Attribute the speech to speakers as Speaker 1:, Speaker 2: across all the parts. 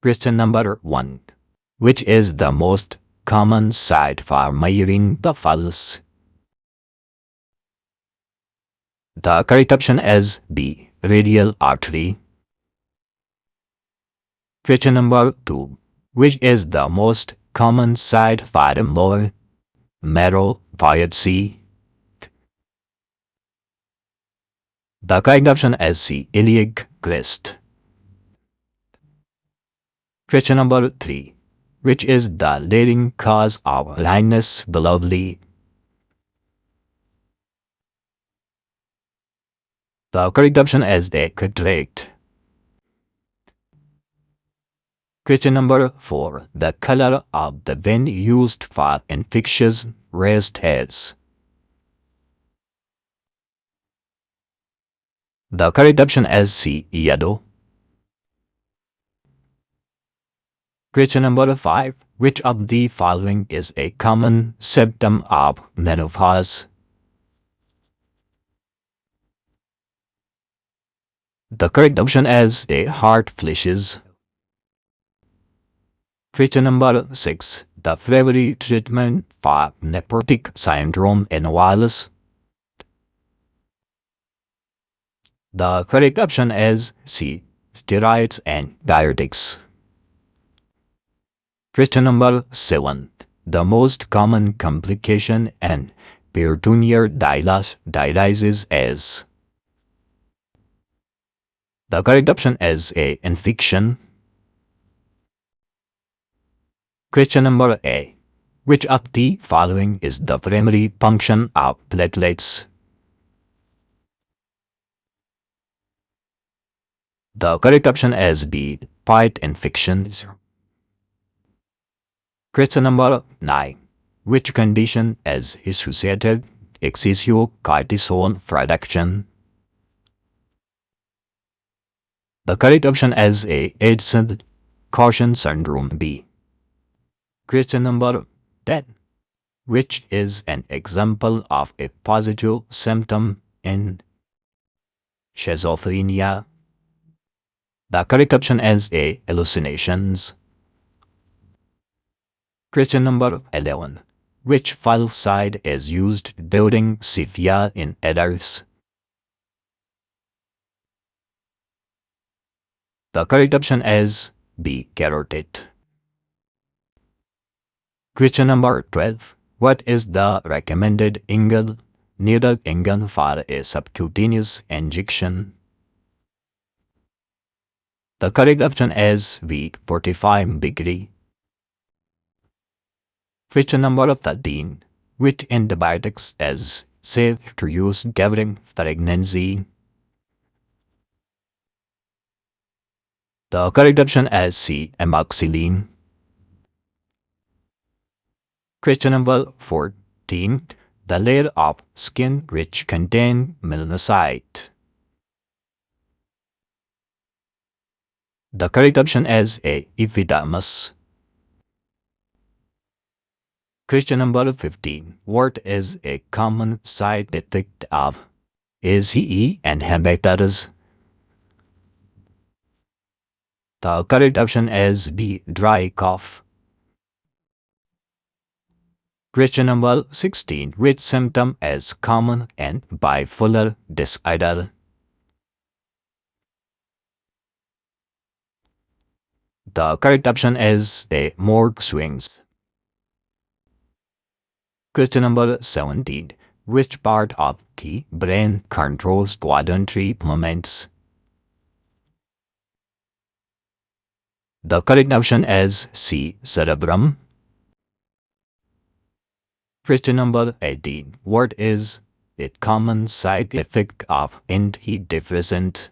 Speaker 1: Question number 1. Which is the most common site for measuring the pulse? The correct option is B. Radial artery. Question number 2. Which is the most common site for bone marrow biopsy? The correct option is C. Iliac crest. Question number 3. Which is the leading cause of blindness globally? The correct option is A. Cataract. Question number 4. The color of the vein used for infectious raised hairs. The correct option is C. Yellow. Question number 5. Which of the following is a common symptom of menopause? The correct option is A. Hot flashes. Question number 6. The favorite treatment for nephrotic syndrome in wireless. The correct option is C. Steroids and diuretics. Question number 7. The most common complication in peritoneal dialysis is. The correct option is A. Infection. Question number A. Which of the following is the primary function of platelets? The correct option is B. Fight infections. Question number 9. Which condition is associated excessive cortisol production? The correct option is A. Addison-Cauchy syndrome. B. Question number 10. Which is an example of a positive symptom in schizophrenia? The correct option is A. Hallucinations. Question number 11. Which fungicide is used during CPR in adults? The correct option is B. Carotid. Question number 12. What is the recommended needle angle for a subcutaneous injection? The correct option is B. 45 degree. Question number 13. Which antibiotics is safe to use during pregnancy? The correct option is C. Amoxicillin. Question number 14. The layer of skin which contains melanocyte. The correct option is A. Epidermis. Question number 15. What is a common side effect of ACE inhibitors? The correct option is B. Dry cough. Question number 16. Which symptom is common in bipolar disorder? The correct option is A. Mood swings. Question number 17. Which part of the brain controls voluntary movements? The correct option is C. Cerebrum. Question number 18. What is a common side effect of antidepressant?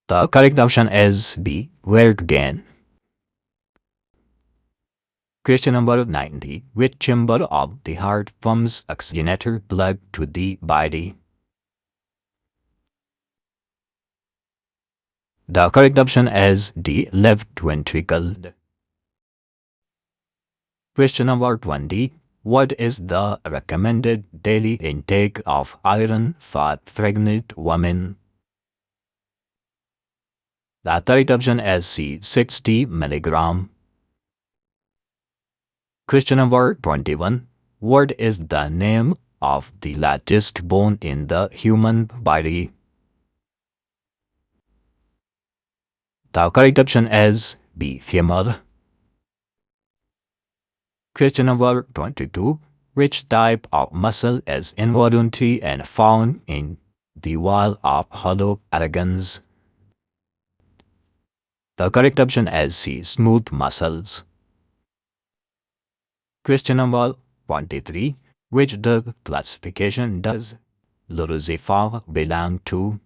Speaker 1: The correct option is B. Weight gain. Question number 90. Which chamber of the heart pumps oxygenated blood to the body? The correct option is D. Left ventricle. Question number 20. What is the recommended daily intake of iron for pregnant women? The correct option is C, 60 milligram. Question number 21. What is the name of the largest bone in the human body? The correct option is B, femur. Question number 22. Which type of muscle is involuntary and found in the wall of hollow organs? The correct option is C, smooth muscles. Question number 23. Which drug classification does lorazepam belong to?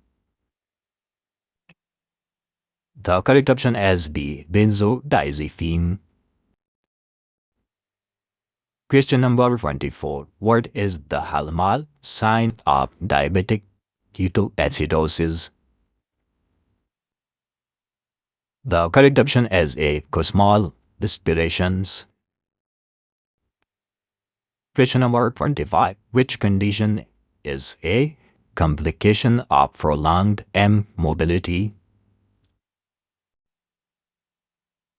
Speaker 1: The correct option is B, benzodiazepine. Question number 24. What is the hallmark sign of diabetic ketoacidosis? The correct option is A, small respirations. Question number 25. Which condition is a complication of prolonged immobility?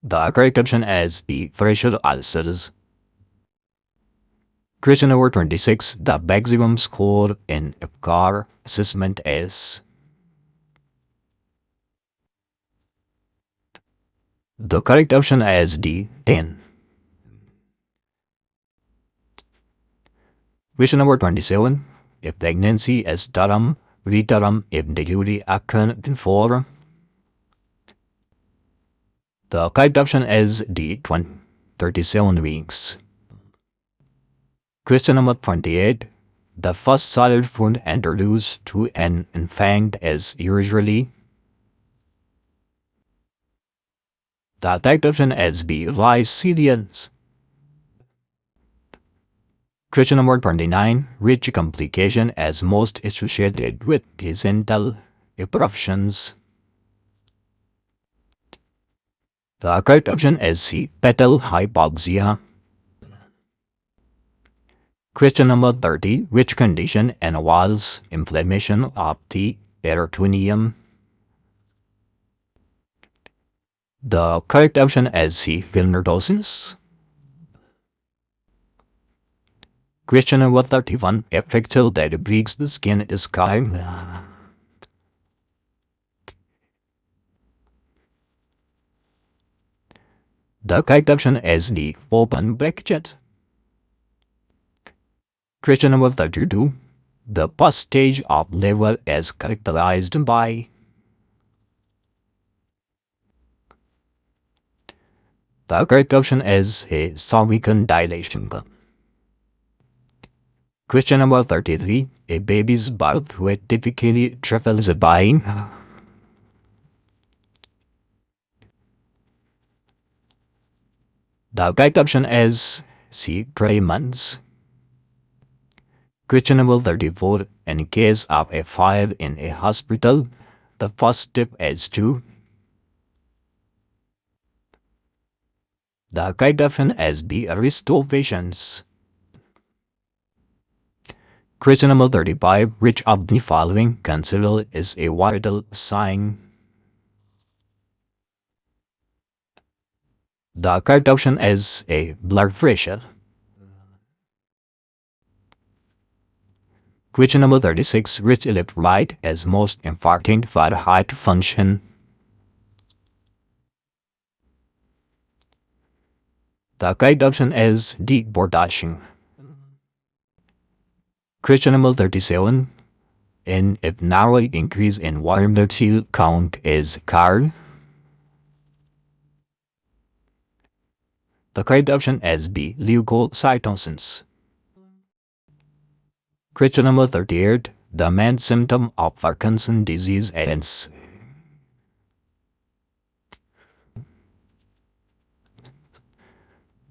Speaker 1: The correct option is B, facial ulcers. Question number 26. The maximum score in IPCAR assessment is? The correct option is D, 10. Question number 27. If pregnancy is term, preterm if delivery occurred before? The correct option is D, 37 weeks. Question number 28. The first solid food introduced to an infant is usually? The correct option is B, rice cereals. Question number 29. Which complication is most associated with placental eruptions? The correct option is C, fetal hypoxia. Question number 30. Which condition involves inflammation of the peritoneum? The correct option is C, perniotosis. Question number 31. A fracture that breaks the skin is called? The correct option is D, open bracket. Question number 32. The first stage of labor is characterized by? The correct option is A, cervical dilation. Question number 33. A baby's birth weight typically travels by? The correct option is C, 3 months. Question number 34. In case of a fire in a hospital, the first step is to? The correct option is B, restore patients. Question number 35. Which of the following considered is a vital sign? The correct option is A, blood pressure. Question number 36. Which electrolyte is most important for heart function? The correct option is D, potassium. Question number 37. An abnormal increase in white blood cell count is called? The correct option is B, leukocytosis. Question number 38. The main symptom of Parkinson's disease is?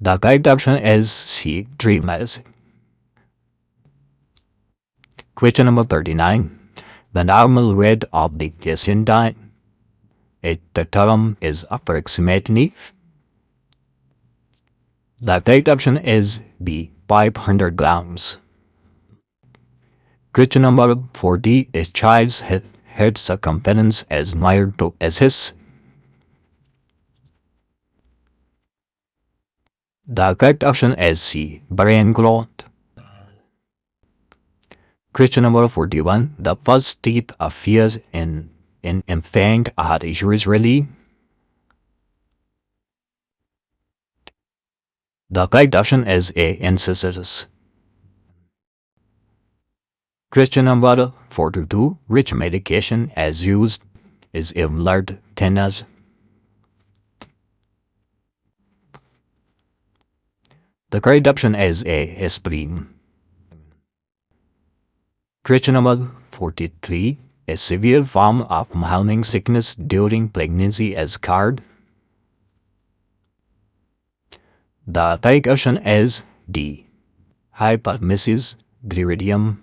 Speaker 1: The correct option is C, dreamers. Question number 39. The normal weight of the intestine at the term is approximately? The correct option is B, 500 grams. Question number 40. A child's head circumference is measured to assess? The correct option is C. Brain growth. Question number 41. The first teeth appears in infant at usually. The correct option is A. Incisors. Question number 42. Which medication is used is blood thinners? The correct option is A. Aspirin. Question number 43. A severe form of morning sickness during pregnancy is called. The correct option is D. Hypermesis gravidium.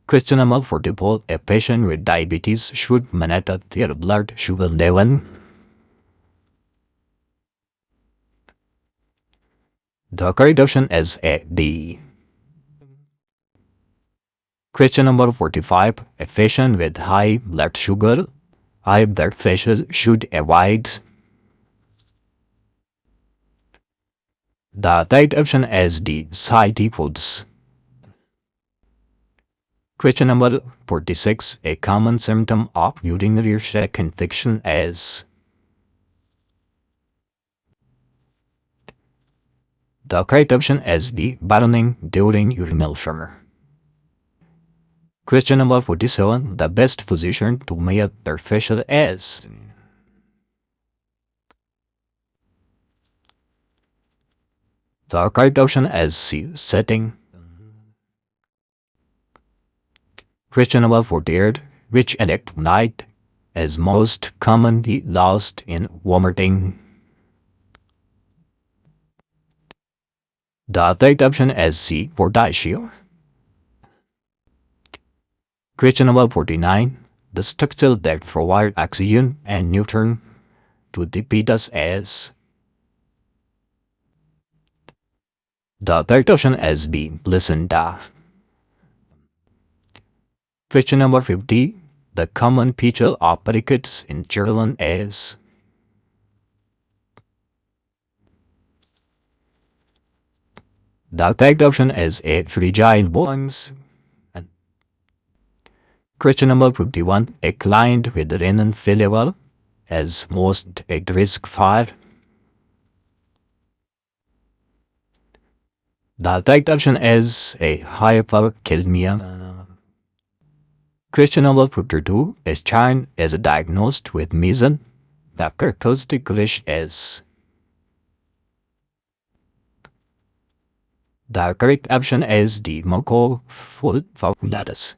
Speaker 1: Question number 44. A patient with diabetes should monitor their blood sugar level. The correct option is A. D. Question number 45. A patient with high blood sugar, high blood pressure should avoid. The right option is D. Salty foods. Question number 46. A common symptom of urinary tract infection is. The correct option is D. Burning during urinary tremor. Question number 47. The best position to measure blood pressure is. The correct option is C. Sitting. Question number 48. Which electrolyte is most commonly lost in vomiting? The correct option is C. Potassium. Question number 49. The structure that provides oxygen and nutrient to the fetus is. The correct option is B. Placenta. Question number 50. The common feature of rickets in children is. The correct option is A. Fragile bones. Question number 51. A client with renal failure is most at risk for. The correct option is A. Hyperkalemia. Question number 52. A child is diagnosed with measles. The characteristic rash is. The correct option is D. Mucopolysaccharitis.